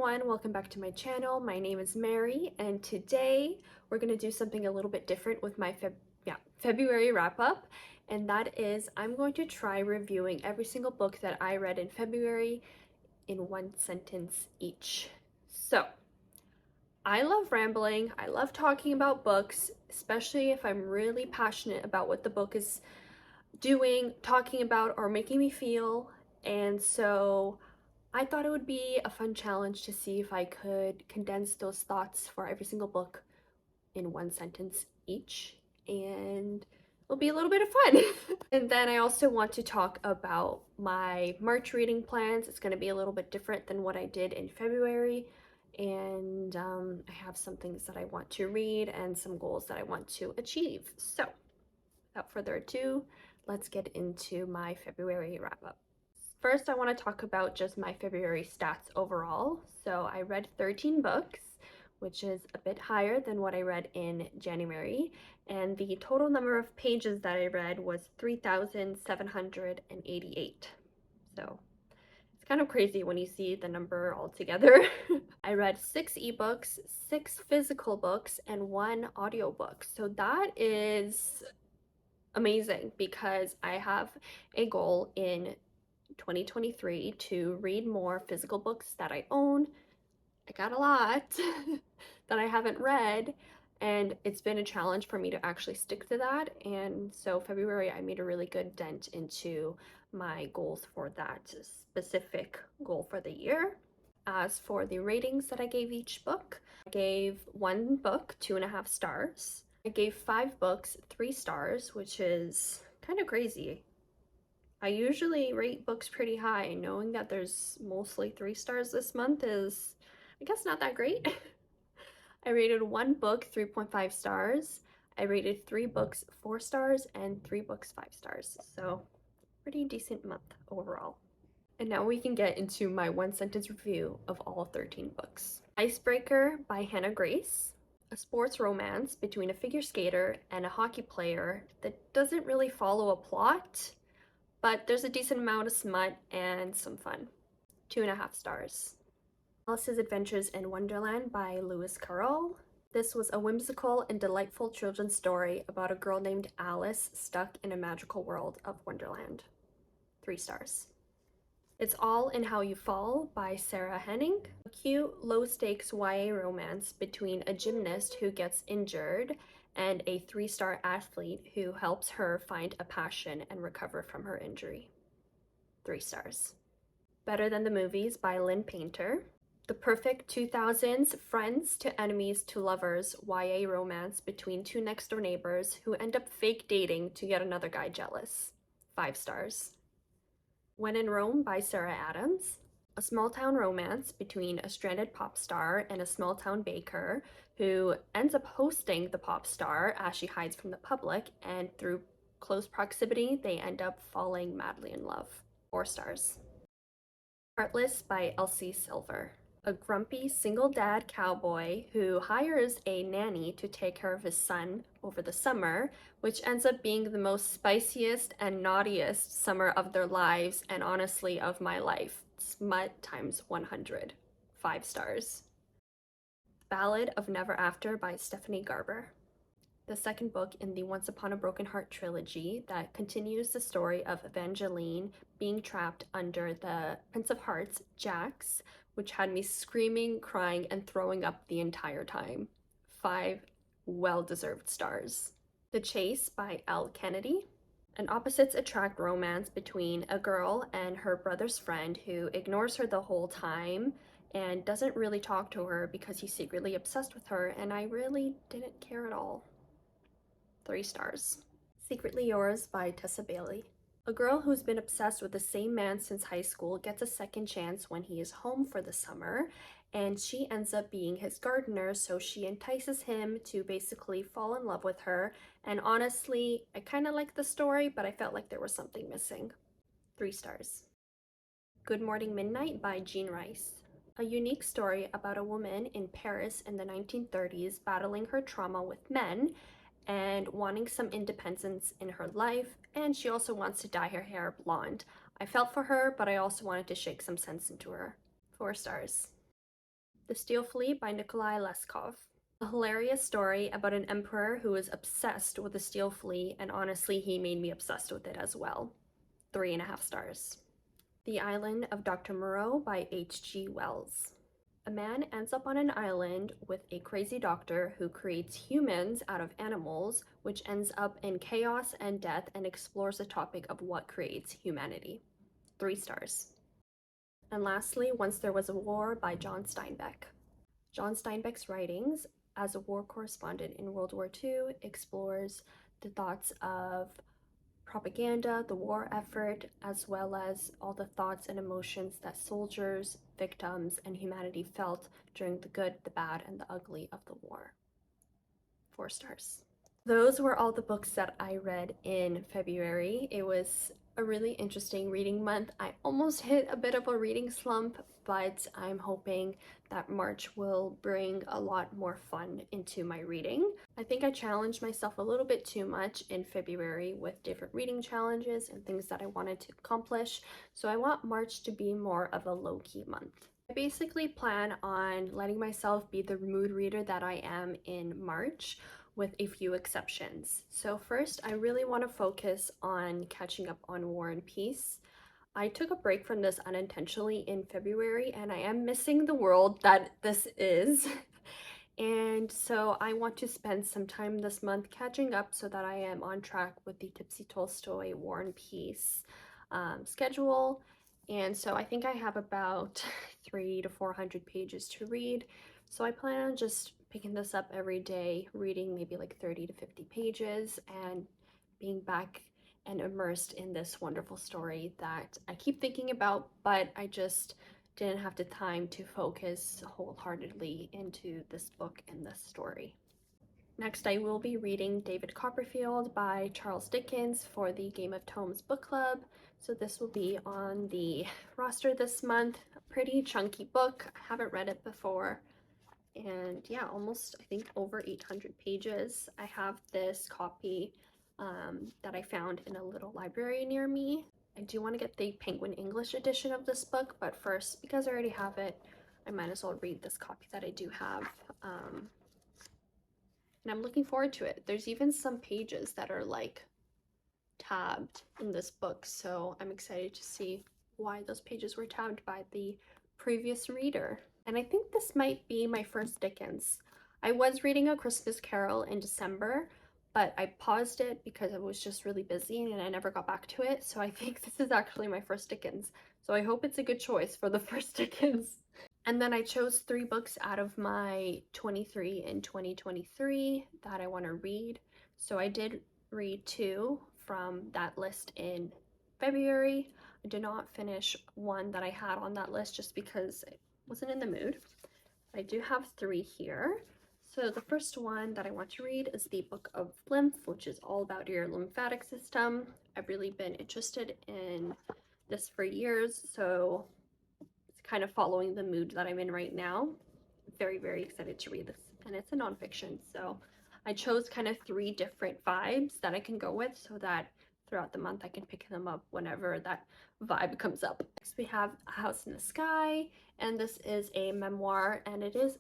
everyone, welcome back to my channel. My name is Mary, and today we're going to do something a little bit different with my February wrap-up, and that is I'm going to try reviewing every single book that I read in February in one sentence each. So, I love rambling, I love talking about books, especially if I'm really passionate about what the book is doing, talking about, or making me feel, and so I thought it would be a fun challenge to see if I could condense those thoughts for every single book in one sentence each, and it'll be a little bit of fun. And then I also want to talk about my March reading plans. It's going to be a little bit different than what I did in February, and I have some things that I want to read and some goals that I want to achieve. So, without further ado, let's get into my February wrap-up. First, I want to talk about just my February stats overall. So I read 13 books, which is a bit higher than what I read in January, and the total number of pages that I read was 3,788. So it's kind of crazy when you see the number all together. I read 6 ebooks, 6 physical books, and 1 audiobook. So that is amazing because I have a goal in 2023 to read more physical books that I own. I got a lot that I haven't read, and it's been a challenge for me to actually stick to that. And so February, I made a really good dent into my goals for that specific goal for the year. As for the ratings that I gave each book, I gave 1 book 2.5 stars. I gave 5 books 3 stars, which is kind of crazy. I usually rate books pretty high. Knowing that there's mostly 3 stars this month is, I guess, not that great. I rated 1 book 3.5 stars. I rated 3 books 4 stars and 3 books 5 stars. So, pretty decent month overall. And now we can get into my one sentence review of all 13 books. Icebreaker by Hannah Grace. A sports romance between a figure skater and a hockey player that doesn't really follow a plot, but there's a decent amount of smut and some fun. 2.5 stars. Alice's Adventures in Wonderland by Lewis Carroll. This was a whimsical and delightful children's story about a girl named Alice stuck in a magical world of Wonderland. 3 stars. It's All in How You Fall by Sarah Henning. A cute, low-stakes YA romance between a gymnast who gets injured and a 3-star athlete who helps her find a passion and recover from her injury. 3 stars. Better Than the Movies by Lynn Painter. The perfect 2000s friends to enemies to lovers YA romance between 2 next-door neighbors who end up fake dating to get another guy jealous. 5 stars. When in Rome by Sarah Adams. A small-town romance between a stranded pop star and a small-town baker who ends up hosting the pop star as she hides from the public, and through close proximity, they end up falling madly in love. 4 stars. Heartless by Elsie Silver. A grumpy single dad cowboy who hires a nanny to take care of his son over the summer, which ends up being the most spiciest and naughtiest summer of their lives, and honestly of my life. Smut times 100. 5 stars. Ballad of Never After by Stephanie Garber. The second book in the Once Upon a Broken Heart trilogy that continues the story of Evangeline being trapped under the Prince of Hearts, Jax, which had me screaming, crying, and throwing up the entire time. 5 well-deserved stars. The Chase by Elle Kennedy. An opposites attract romance between a girl and her brother's friend who ignores her the whole time and doesn't really talk to her because he's secretly obsessed with her, and I really didn't care at all. 3 stars. Secretly Yours by Tessa Bailey. A girl who's been obsessed with the same man since high school gets a second chance when he is home for the summer, and she ends up being his gardener, so she entices him to basically fall in love with her. And honestly, I kind of like the story, but I felt like there was something missing. 3 stars. Good Morning Midnight by Jean Rice. A unique story about a woman in Paris in the 1930s battling her trauma with men and wanting some independence in her life, and she also wants to dye her hair blonde. I felt for her, but I also wanted to shake some sense into her. 4 stars. The Steel Fleet by Nikolai Leskov. A hilarious story about an emperor who was obsessed with the Steel Fleet, and honestly, he made me obsessed with it as well. 3.5 stars. The Island of Dr. Moreau by H.G. Wells. A man ends up on an island with a crazy doctor who creates humans out of animals, which ends up in chaos and death and explores the topic of what creates humanity. 3 stars. And lastly, Once There Was a War by John Steinbeck. John Steinbeck's writings as a war correspondent in World War II explores the thoughts of propaganda, the war effort, as well as all the thoughts and emotions that soldiers, victims, and humanity felt during the good, the bad, and the ugly of the war. 4 stars. Those were all the books that I read in February. It was a really interesting reading month. I almost hit a bit of a reading slump, but I'm hoping that March will bring a lot more fun into my reading. I think I challenged myself a little bit too much in February with different reading challenges and things that I wanted to accomplish, so I want March to be more of a low-key month. I basically plan on letting myself be the mood reader that I am in March, with a few exceptions. So first, I really want to focus on catching up on War and Peace. I took a break from this unintentionally in February, and I am missing the world that this is. And so I want to spend some time this month catching up so that I am on track with the Tipsy Tolstoy War and Peace schedule. And so I think I have about 300 to 400 pages to read. So I plan on just picking this up every day, reading maybe like 30 to 50 pages and being back and immersed in this wonderful story that I keep thinking about, but I just didn't have the time to focus wholeheartedly into this book and this story. Next, I will be reading David Copperfield by Charles Dickens for the Game of Tomes book club. So this will be on the roster this month. A pretty chunky book. I haven't read it before. And yeah, almost, I think, over 800 pages. I have this copy that I found in a little library near me. I do want to get the Penguin English edition of this book, but first, because I already have it, I might as well read this copy that I do have. And I'm looking forward to it. There's even some pages that are like tabbed in this book, so I'm excited to see why those pages were tabbed by the previous reader. And I think this might be my first Dickens. I was reading A Christmas Carol in December, but I paused it because I was just really busy and I never got back to it. So I think this is actually my first Dickens. So I hope it's a good choice for the first Dickens. And then I chose 3 books out of my 23 in 2023 that I want to read. So I did read 2 from that list in February. I did not finish one that I had on that list just because I wasn't in the mood. I do have 3 here. So the first one that I want to read is the Book of Lymph, which is all about your lymphatic system. I've really been interested in this for years, so it's kind of following the mood that I'm in right now. Very, very excited to read this, and it's a nonfiction, so I chose kind of 3 different vibes that I can go with so that throughout the month I can pick them up whenever that vibe comes up. Next we have A House in the Sky, and this is a memoir, and it is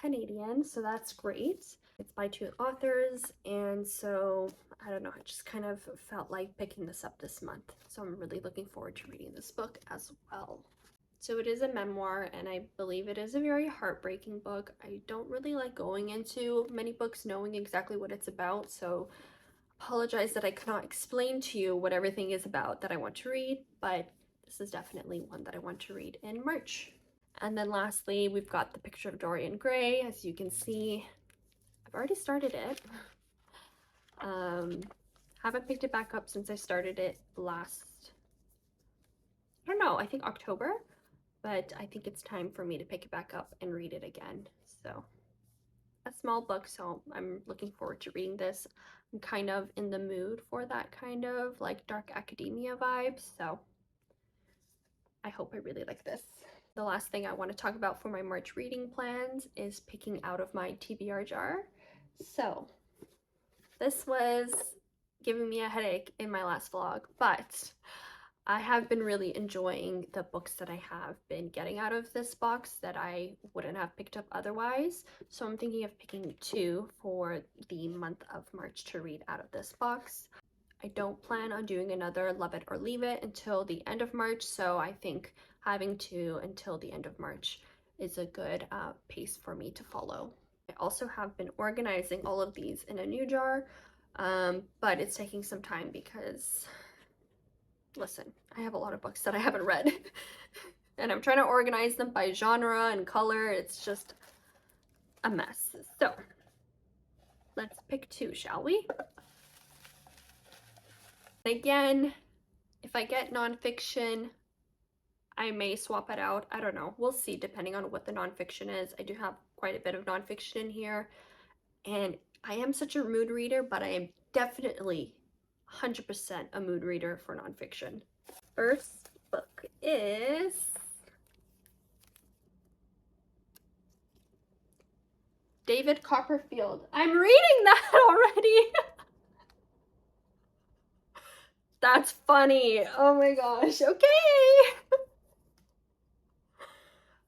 Canadian, so that's great. It's by 2 authors, and so I don't know, I just kind of felt like picking this up this month, so I'm really looking forward to reading this book as well. So it is a memoir, and I believe it is a very heartbreaking book. I don't really like going into many books knowing exactly what it's about, so apologize that I cannot explain to you what everything is about that I want to read, but this is definitely one that I want to read in March. And then lastly, we've got The Picture of Dorian Gray. As you can see, I've already started it. Haven't picked it back up since I started it last, I don't know, I think October, but I think it's time for me to pick it back up and read it again. So a small book, so I'm looking forward to reading this. I'm kind of in the mood for that kind of like dark academia vibe, so I hope I really like this. The last thing I want to talk about for my March reading plans is picking out of my TBR jar. So this was giving me a headache in my last vlog, but I have been really enjoying the books that I have been getting out of this box that I wouldn't have picked up otherwise. So I'm thinking of picking 2 for the month of March to read out of this box. I don't plan on doing another Love It or Leave It until the end of March, so I think having 2 until the end of March is a good pace for me to follow. I also have been organizing all of these in a new jar, but it's taking some time because, listen, I have a lot of books that I haven't read, and I'm trying to organize them by genre and color. It's just a mess. So let's pick 2, shall we? Again, if I get nonfiction, I may swap it out. I don't know. We'll see depending on what the nonfiction is. I do have quite a bit of nonfiction in here. And I am such a mood reader, but I am definitely 100% a mood reader for nonfiction. First book is David Copperfield. I'm reading that already. That's funny. Oh my gosh. Okay.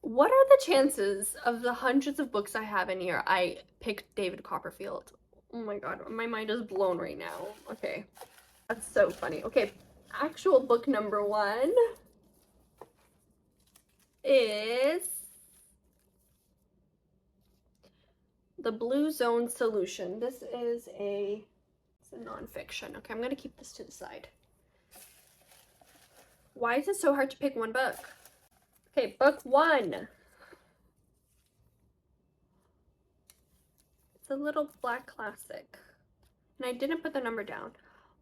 What are the chances of the hundreds of books I have in here I picked David Copperfield? Oh my god, my mind is blown right now. Okay, that's so funny. Okay, actual book number 1 is The Blue Zone Solution. This is it's a nonfiction. Okay, I'm gonna keep this to the side. Why is it so hard to pick one book? Okay, book 1. It's a little black classic. And I didn't put the number down.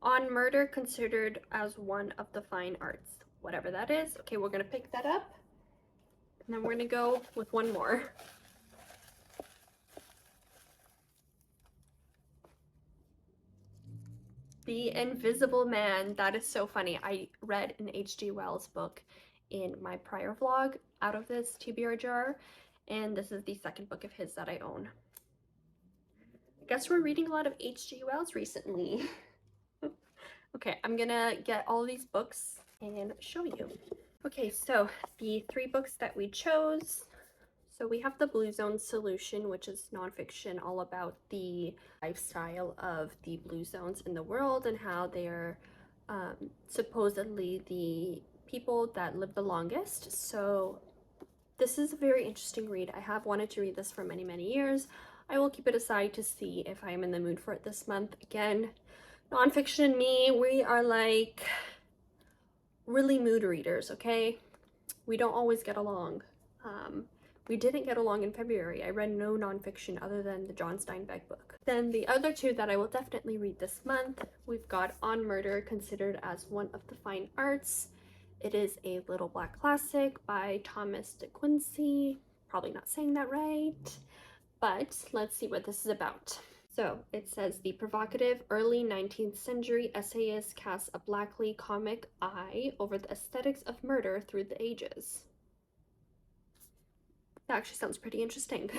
On Murder Considered as One of the Fine Arts. Whatever that is. Okay, we're gonna pick that up. And then we're gonna go with one more. The Invisible Man. That is so funny. I read an H.G. Wells book in my prior vlog out of this TBR jar, and this is the second book of his that I own. I guess we're reading a lot of H.G. Wells recently. Okay, I'm gonna get all these books and show you. Okay, so the 3 books that we chose. So we have The Blue Zone Solution, which is nonfiction all about the lifestyle of the blue zones in the world and how they're supposedly the people that live the longest. So this is a very interesting read. I have wanted to read this for many, many years. I will keep it aside to see if I'm in the mood for it this month. Again, nonfiction and me, we are like really mood readers, okay? We don't always get along. We didn't get along in February. I read no nonfiction other than the John Steinbeck book. Then the other 2 that I will definitely read this month, we've got On Murder Considered as One of the Fine Arts. It is a little black classic by Thomas de Quincey. Probably not saying that right, but let's see what this is about. So it says the provocative early 19th century essayist casts a blackly comic eye over the aesthetics of murder through the ages. That actually sounds pretty interesting.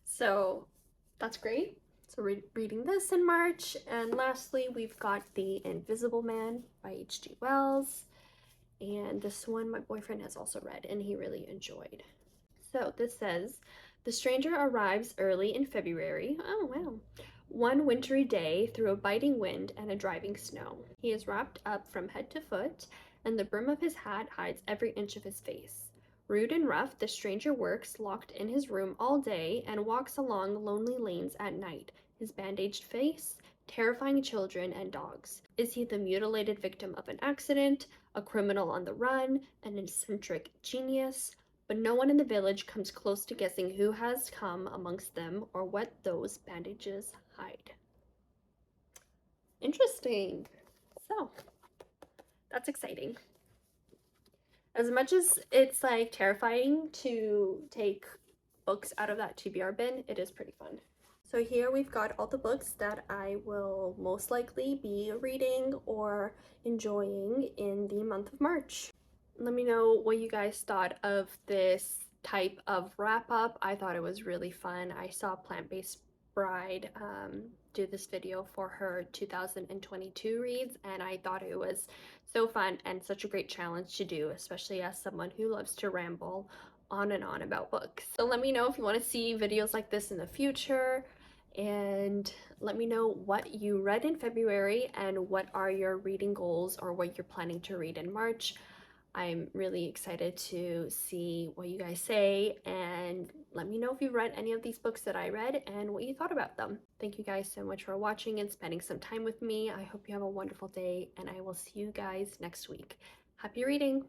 So that's great. So we're reading this in March. And lastly, we've got The Invisible Man by H.G. Wells. And this one my boyfriend has also read and he really enjoyed. So this says, the stranger arrives early in February. Oh, wow. One wintry day through a biting wind and a driving snow. He is wrapped up from head to foot, and the brim of his hat hides every inch of his face. Rude and rough, the stranger works locked in his room all day and walks along lonely lanes at night, his bandaged face terrifying children and dogs. Is he the mutilated victim of an accident, a criminal on the run, an eccentric genius? But no one in the village comes close to guessing who has come amongst them or what those bandages hide. Interesting. So, that's exciting. As much as it's like terrifying to take books out of that TBR bin, it is pretty fun. So here we've got all the books that I will most likely be reading or enjoying in the month of March. Let me know what you guys thought of this type of wrap up. I thought it was really fun. I saw plant-based bride do this video for her 2022 reads, and I thought it was so fun and such a great challenge to do, especially as someone who loves to ramble on and on about books. So let me know if you want to see videos like this in the future, and let me know what you read in February and what are your reading goals or what you're planning to read in March. I'm really excited to see what you guys say, and let me know if you've read any of these books that I read and what you thought about them. Thank you guys so much for watching and spending some time with me. I hope you have a wonderful day, and I will see you guys next week. Happy reading!